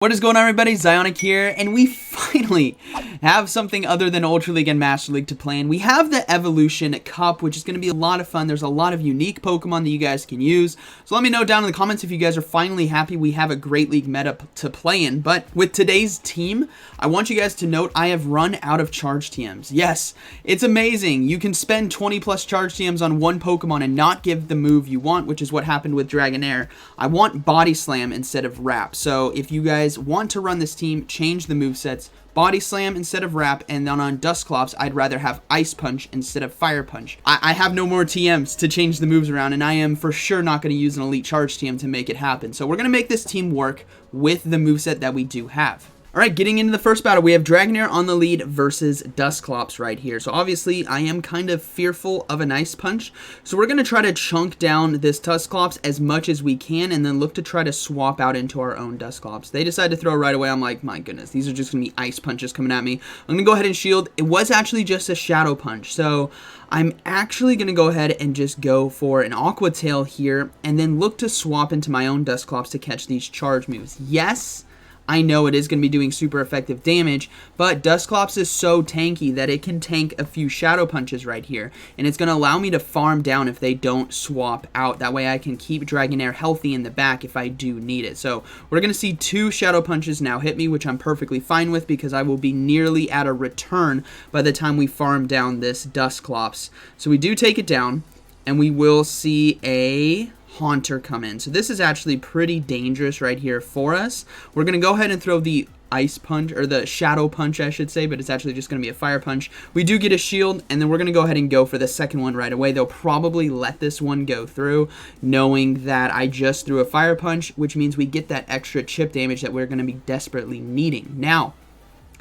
What is going on, everybody? ZyoniK here, and we finally have something other than Ultra League and Master League to play in. We have the Evolution Cup, which is going to be a lot of fun. There's a lot of unique Pokemon that you guys can use. So let me know down in the comments if you guys are finally happy we have a great league meta to play in. But with today's team, I want you guys to note I have run out of charge TMs. Yes, it's amazing. You can spend 20 plus charge TMs on one Pokemon and not give the move you want, which is what happened with Dragonair. I want Body Slam instead of Wrap. So if you guys want to run this team, change the movesets. Body Slam instead of Wrap, and then on Dusclops, I'd rather have Ice Punch instead of Fire Punch. I have no more TMs to change the moves around, and I am for sure not going to use an Elite Charge TM to make it happen. So we're going to make this team work with the moveset that we do have. Alright, getting into the first battle, we have Dragonair on the lead versus Dusclops right here. So obviously, I am kind of fearful of an Ice Punch. So we're going to try to chunk down this Dusclops as much as we can and then look to try to swap out into our own Dusclops. They decide to throw right away. I'm like, my goodness, these are just going to be Ice Punches coming at me. I'm going to go ahead and shield. It was actually just a Shadow Punch. So I'm actually going to go ahead and just go for an Aqua Tail here and then look to swap into my own Dusclops to catch these charge moves. Yes, I know it is going to be doing super effective damage, but Dusclops is so tanky that it can tank a few Shadow Punches right here, and it's going to allow me to farm down if they don't swap out. That way I can keep Dragonair healthy in the back if I do need it. So we're going to see 2 Shadow Punches now hit me, which I'm perfectly fine with because I will be nearly at a return by the time we farm down this Dusclops. So we do take it down, and we will see a Haunter come in. So this is actually pretty dangerous right here for us. We're going to go ahead and throw the Ice Punch, or the Shadow Punch I should say, but it's actually just going to be a Fire Punch. We do get a shield, and then we're going to go ahead and go for the second one right away. They'll probably let this one go through, knowing that I just threw a Fire Punch, which means we get that extra chip damage that we're going to be desperately needing. Now,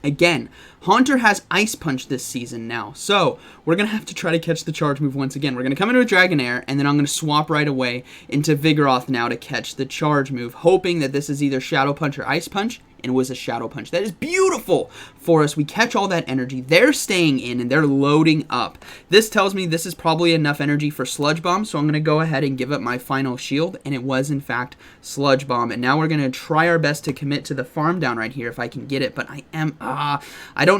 again, Haunter has Ice Punch this season now, so we're going to have to try to catch the charge move once again. We're going to come into a Dragonair, and then I'm going to swap right away into Vigoroth now to catch the charge move, hoping that this is either Shadow Punch or Ice Punch, and it was a Shadow Punch. That is beautiful for us. We catch all that energy. They're staying in, and they're loading up. This tells me this is probably enough energy for Sludge Bomb, so I'm going to go ahead and give up my final shield, and it was, in fact, Sludge Bomb. And now we're going to try our best to commit to the farm down right here if I can get it, but I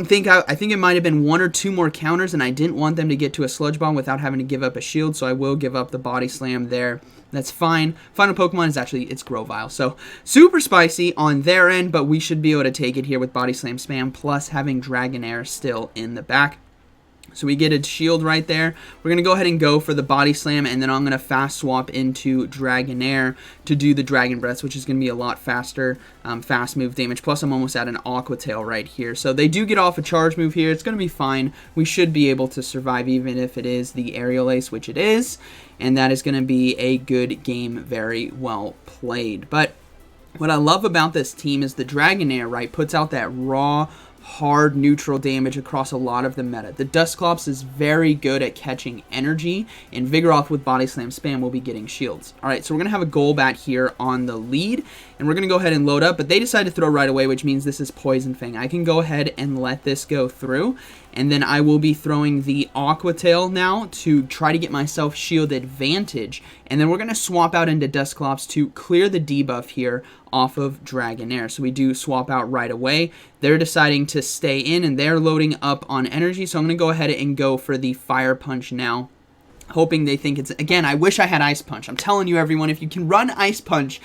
think it might have been 1 or 2 more counters, and I didn't want them to get to a Sludge Bomb without having to give up a shield, so I will give up the Body Slam there. That's fine. Final Pokemon is actually, it's Grovyle. So, super spicy on their end, but we should be able to take it here with Body Slam spam, plus having Dragonair still in the back. So we get a shield right there. We're going to go ahead and go for the Body Slam, and then I'm going to fast swap into Dragonair to do the Dragon Breath, which is going to be a lot faster, fast move damage. Plus, I'm almost at an Aqua Tail right here. So they do get off a charge move here. It's going to be fine. We should be able to survive even if it is the Aerial Ace, which it is. And that is going to be a good game, very well played. But what I love about this team is the Dragonair, right, puts out that raw, hard neutral damage across a lot of the meta. The Dusclops is very good at catching energy, and Vigoroth with Body Slam spam will be getting shields. Alright, so we're going to have a Golbat here on the lead, and we're going to go ahead and load up, but they decide to throw right away, which means this is Poison Fang. I can go ahead and let this go through, and then I will be throwing the Aqua Tail now to try to get myself shield advantage, and then we're going to swap out into Dusclops to clear the debuff here off of Dragonair. So we do swap out right away. They're deciding to stay in, and they're loading up on energy, so I'm going to go ahead and go for the Fire Punch now, hoping they think it's, again, I wish I had Ice Punch. I'm telling you, everyone, if you can run Ice Punch,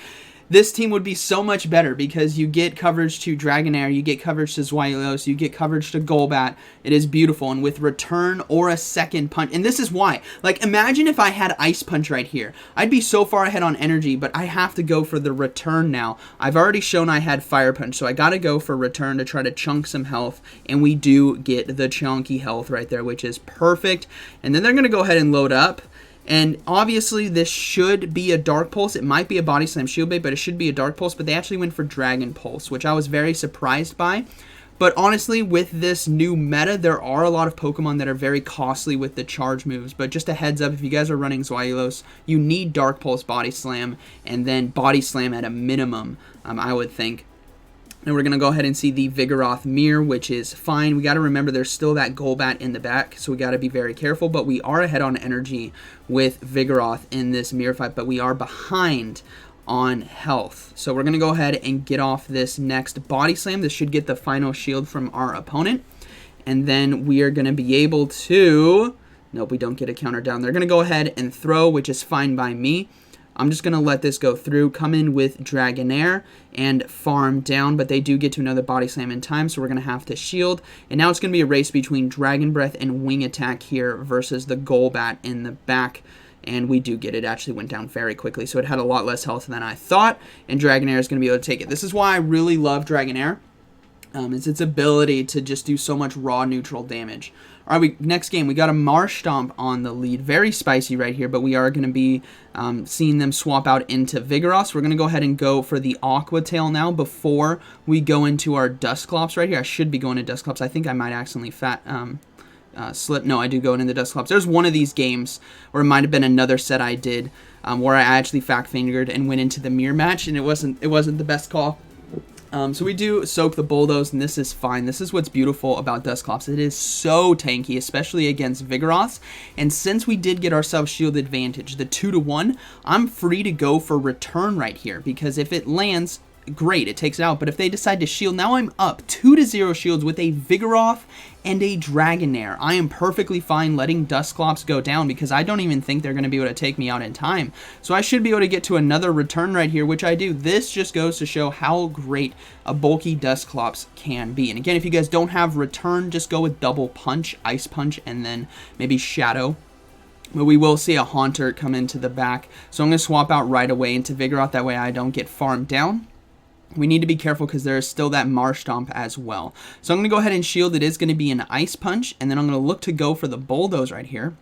this team would be so much better because you get coverage to Dragonair, you get coverage to Zweilos, you get coverage to Golbat. It is beautiful, and with return or a second punch, and this is why. Like, imagine if I had Ice Punch right here. I'd be so far ahead on energy, but I have to go for the return now. I've already shown I had Fire Punch, so I gotta go for return to try to chunk some health, and we do get the chunky health right there, which is perfect. And then they're gonna go ahead and load up. And obviously this should be a Dark Pulse. It might be a Body Slam Shield Bait, but it should be a Dark Pulse. But they actually went for Dragon Pulse, which I was very surprised by. But honestly, with this new meta, there are a lot of Pokemon that are very costly with the charge moves. But just a heads up, if you guys are running Zweilos, you need Dark Pulse Body Slam, and then Body Slam at a minimum, I would think. And we're going to go ahead and see the Vigoroth Mirror, which is fine. We got to remember there's still that Golbat in the back, so we got to be very careful. But we are ahead on energy with Vigoroth in this mirror fight, but we are behind on health. So we're going to go ahead and get off this next body slam. This should get the final shield from our opponent. And then we are going to be able to... Nope, we don't get a counter down. They're going to go ahead and throw, which is fine by me. I'm just going to let this go through, come in with Dragonair, and farm down, but they do get to another body slam in time, so we're going to have to shield. And now it's going to be a race between Dragon Breath and Wing Attack here versus the Golbat in the back. And we do get it. Actually went down very quickly, so it had a lot less health than I thought, and Dragonair is going to be able to take it. This is why I really love Dragonair. It's its ability to just do so much raw neutral damage. All right, next game, we got a Marshtomp on the lead. Very spicy right here, but we are going to be seeing them swap out into Vigoroth. We're going to go ahead and go for the Aqua Tail now before we go into our Dusclops right here. I should be going to Dusclops. I think I might accidentally slip. No, I do go into the Dusclops. There's one of these games, or it might have been another set I did, where I actually fact fingered and went into the mirror match, and it wasn't the best call. So we do soak the Bulldoze, and this is fine. This is what's beautiful about Dusclops. It is so tanky, especially against Vigoroths. And since we did get ourselves shield advantage, the 2-to-1, I'm free to go for return right here, because if it lands, great, it takes it out. But if they decide to shield, now I'm up 2-to-0 shields with a Vigoroth and a Dragonair. I am perfectly fine letting Dusclops go down because I don't even think they're going to be able to take me out in time. So I should be able to get to another return right here, which I do. This just goes to show how great a bulky Dusclops can be. And again, if you guys don't have return, just go with double punch, ice punch, and then maybe shadow. But we will see a Haunter come into the back. So I'm going to swap out right away into Vigoroth. That way I don't get farmed down. We need to be careful because there is still that Marshtomp as well. So I'm going to go ahead and shield. It is going to be an Ice Punch, and then I'm going to look to go for the Bulldoze right here.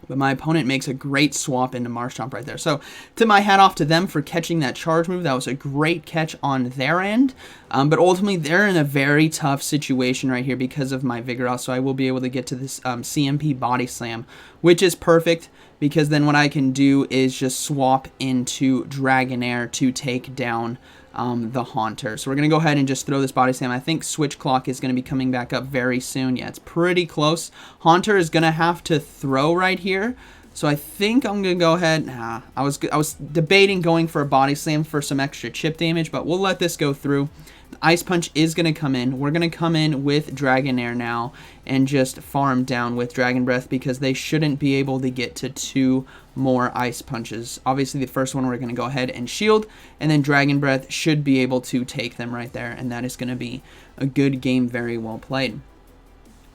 But my opponent makes a great swap into Marshtomp right there. So tip my hat off to them for catching that charge move. That was a great catch on their end. But ultimately, they're in a very tough situation right here because of my Vigoroth. So I will be able to get to this CMP Body Slam, which is perfect because then what I can do is just swap into Dragonair to take down the Haunter. So we're going to go ahead and just throw this Body Slam. I think Switch Clock is going to be coming back up very soon. Yeah, it's pretty close. Haunter is going to have to throw right here. So I think I'm going to go ahead. I was debating going for a Body Slam for some extra chip damage, but we'll let this go through. The Ice Punch is going to come in. We're going to come in with Dragonair now and just farm down with Dragon Breath because they shouldn't be able to get to 2 more Ice Punches. Obviously, the first one we're going to go ahead and shield, and then Dragon Breath should be able to take them right there, and that is going to be a good game, very well played.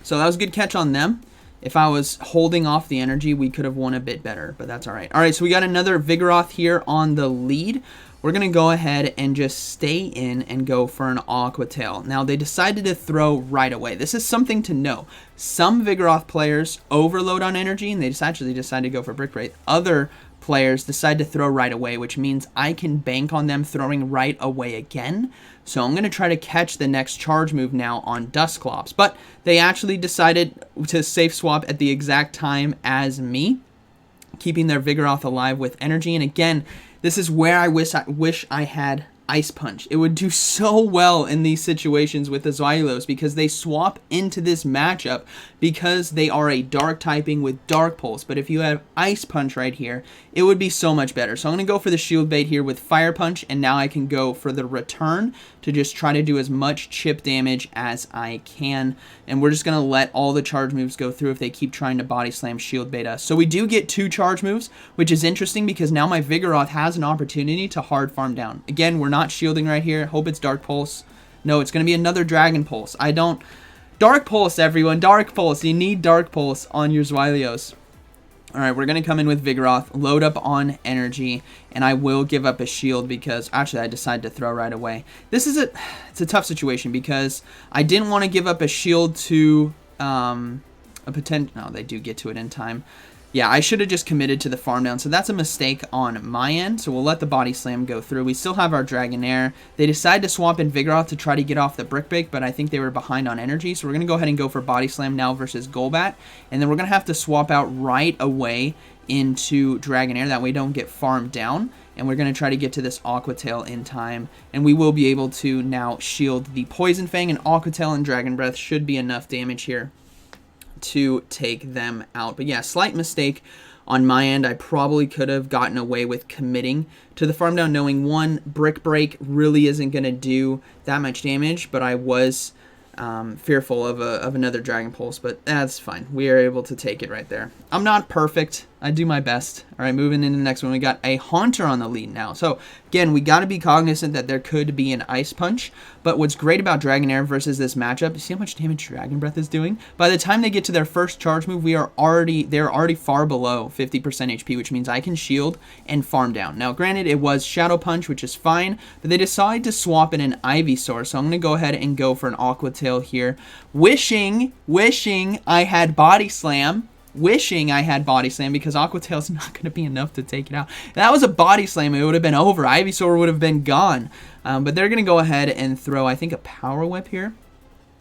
So that was a good catch on them. If I was holding off the energy, we could have won a bit better, but that's all right. All right, so we got another Vigoroth here on the lead. We're going to go ahead and just stay in and go for an Aqua Tail. Now, they decided to throw right away. This is something to know. Some Vigoroth players overload on energy, and they actually decide to go for Brick Wraith. Other players decide to throw right away, which means I can bank on them throwing right away again. So I'm going to try to catch the next charge move now on Dusclops. But they actually decided to safe swap at the exact time as me, keeping their Vigoroth alive with energy. And again, this is where I wish I had Ice Punch. It would do so well in these situations with the Xylos because they swap into this matchup because they are a dark typing with Dark Pulse. But if you have Ice Punch right here, it would be so much better. So I'm going to go for the Shield Bait here with Fire Punch, and now I can go for the return to just try to do as much chip damage as I can. And we're just going to let all the charge moves go through if they keep trying to Body Slam Shield Bait us. So we do get 2 charge moves, which is interesting because now my Vigoroth has an opportunity to hard farm down. Again, we're not shielding right here. Hope it's Dark Pulse. No, it's going to be another Dragon Pulse. Dark Pulse, everyone. Dark Pulse. You need Dark Pulse on your Xylos. Alright, we're going to come in with Vigoroth, load up on energy, and I will give up a shield because, actually, I decided to throw right away. It's a tough situation because I didn't want to give up a shield to a potential... No, they do get to it in time. Yeah, I should have just committed to the farm down, so that's a mistake on my end, so we'll let the Body Slam go through. We still have our Dragonair. They decided to swap in Vigoroth to try to get off the Brick Break, but I think they were behind on energy, so we're going to go ahead and go for Body Slam now versus Golbat, and then we're going to have to swap out right away into Dragonair, that way we don't get farmed down, and we're going to try to get to this Aqua Tail in time, and we will be able to now shield the Poison Fang, and Aqua Tail and Dragon Breath should be enough damage here to take them out. But yeah, slight mistake on my end. I probably could have gotten away with committing to the farm down, knowing one, Brick Break really isn't going to do that much damage, but I was fearful of another Dragon Pulse, but that's fine. We are able to take it right there. I'm not perfect. I do my best. All right, moving into the next one. We got a Haunter on the lead now. So, again, we got to be cognizant that there could be an Ice Punch, but what's great about Dragonair versus this matchup, you see how much damage Dragon Breath is doing? By the time they get to their first charge move, they're already far below 50% HP, which means I can shield and farm down. Now, granted, it was Shadow Punch, which is fine, but they decided to swap in an Ivysaur, so I'm going to go ahead and go for an Aqua Tail here, wishing I had Body Slam. Wishing I had Body Slam, because Aqua Tail's not going to be enough to take it out. If that was a Body Slam, it would have been over. Ivysaur would have been gone. But they're going to go ahead and throw, I think, a Power Whip here.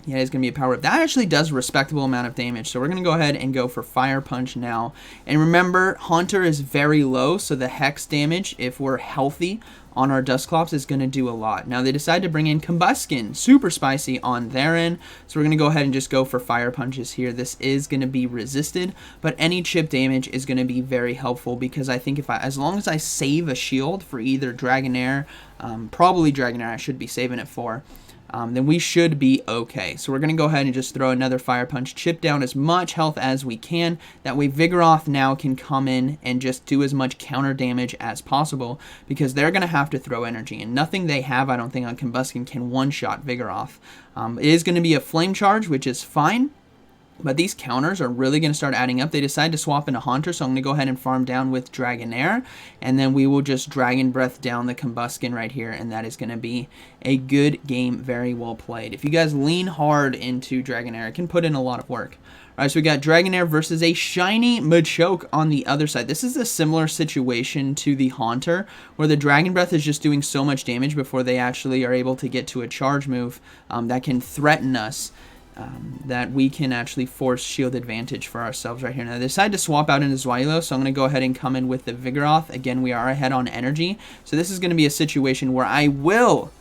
Yeah, it's going to be a Power Whip. That actually does a respectable amount of damage. So we're going to go ahead and go for Fire Punch now. And remember, Haunter is very low, so the Hex damage, if we're healthy on our Dusclops, is going to do a lot. Now, they decide to bring in Combuskin, super spicy on their end. So we're going to go ahead and just go for Fire Punches here. This is going to be resisted, but any chip damage is going to be very helpful, because I think as long as I save a shield for either Dragonair, probably Dragonair I should be saving it for, then we should be okay. So we're going to go ahead and just throw another Fire Punch, chip down as much health as we can. That way Vigoroth now can come in and just do as much counter damage as possible, because they're going to have to throw energy, and nothing they have, I don't think, on Combuskin can one-shot Vigoroth. It is going to be a Flame Charge, which is fine, but these counters are really going to start adding up. They decide to swap into Haunter, so I'm going to go ahead and farm down with Dragonair, and then we will just Dragon Breath down the Combuskin right here, and that is going to be a good game, very well played. If you guys lean hard into Dragonair, it can put in a lot of work. All right, so we got Dragonair versus a shiny Machoke on the other side. This is a similar situation to the Haunter, where the Dragon Breath is just doing so much damage before they actually are able to get to a charge move that can threaten us. That we can actually force shield advantage for ourselves right here. Now, they decided to swap out into Zweilous, so I'm going to go ahead and come in with the Vigoroth. Again, we are ahead on energy, so this is going to be a situation where I will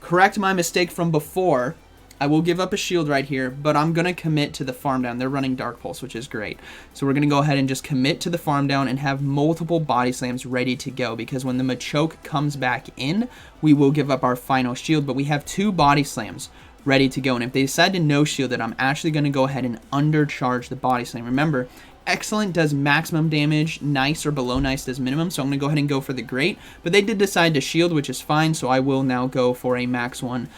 correct my mistake from before. I will give up a shield right here, but I'm going to commit to the farm down. They're running Dark Pulse, which is great. So we're going to go ahead and just commit to the farm down and have multiple Body Slams ready to go, because when the Machoke comes back in, we will give up our final shield, but we have 2 Body Slams ready to go. And if they decide to no shield it, I'm actually going to go ahead and undercharge the Body Slam. Remember, Excellent does maximum damage, Nice or below Nice does minimum, so I'm going to go ahead and go for the Great. But they did decide to shield, which is fine, so I will now go for a max one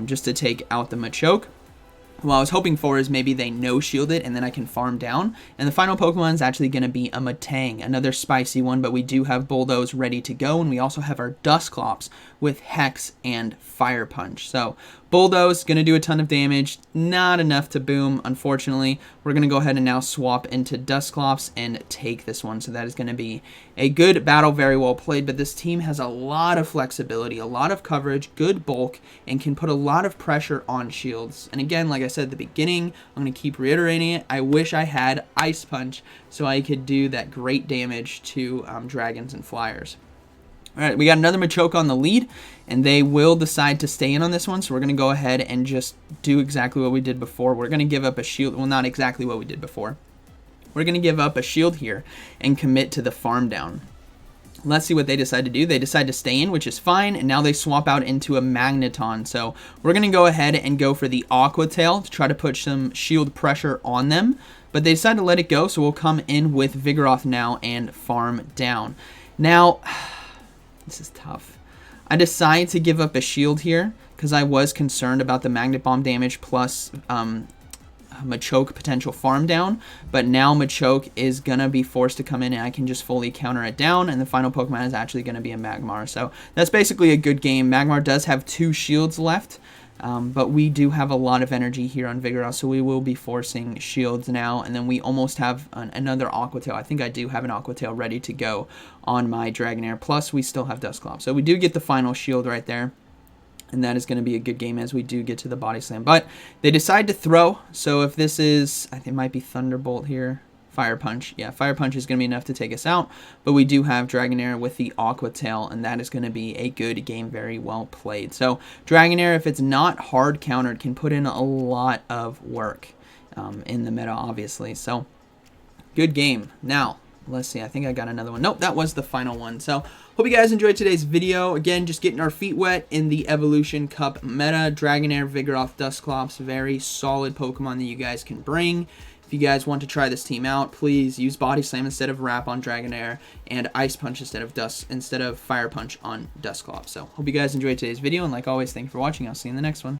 just to take out the Machoke. What I was hoping for is maybe they no-shield it and then I can farm down. And the final Pokemon is actually going to be a Matang, another spicy one, but we do have Bulldoze ready to go, and we also have our Dusclops with Hex and Fire Punch. So Bulldoze going to do a ton of damage, not enough to boom, unfortunately. We're going to go ahead and now swap into Dusclops and take this one. So that is going to be a good battle, very well played, but this team has a lot of flexibility, a lot of coverage, good bulk, and can put a lot of pressure on shields. And again, like I said at the beginning, I'm going to keep reiterating it, I wish I had Ice Punch so I could do that great damage to dragons and flyers. Alright, we got another Machoke on the lead, and they will decide to stay in on this one, so we're going to go ahead and just do exactly what we did before. We're going to give up a shield, well, not exactly what we did before. We're going to give up a shield here and commit to the farm down. Let's see what they decide to do. They decide to stay in, which is fine, and now they swap out into a Magneton. So we're going to go ahead and go for the Aqua Tail to try to put some shield pressure on them, but they decide to let it go, so we'll come in with Vigoroth now and farm down. Now, this is tough. I decide to give up a shield here because I was concerned about the Magnet Bomb damage plus Machoke potential farm down, but now Machoke is gonna be forced to come in and I can just fully counter it down, and the final Pokemon is actually gonna be a Magmar. So that's basically a good game. Magmar does have 2 shields left, but we do have a lot of energy here on Vigoroth, so we will be forcing shields now, and then we almost have another Aqua Tail. I think I do have an Aqua Tail ready to go on my Dragonair, plus we still have Dusclops. So we do get the final shield right there, and that is going to be a good game as we do get to the Body Slam. But they decide to throw, so if this is, I think it might be Thunderbolt here. Fire Punch. Yeah, Fire Punch is going to be enough to take us out, but we do have Dragonair with the Aqua Tail, and that is going to be a good game, very well played. So Dragonair, if it's not hard countered, can put in a lot of work in the meta, obviously. So good game. Now, Let's see, I think I got another one. Nope, that was the final one. So, hope you guys enjoyed today's video. Again, just getting our feet wet in the Evolution Cup meta. Dragonair, Vigoroth, Dusclops, very solid Pokemon that you guys can bring. If you guys want to try this team out, please use Body Slam instead of Wrap on Dragonair, and Ice Punch instead of Fire Punch on Dusclops. So, hope you guys enjoyed today's video, and like always, thank you for watching. I'll see you in the next one.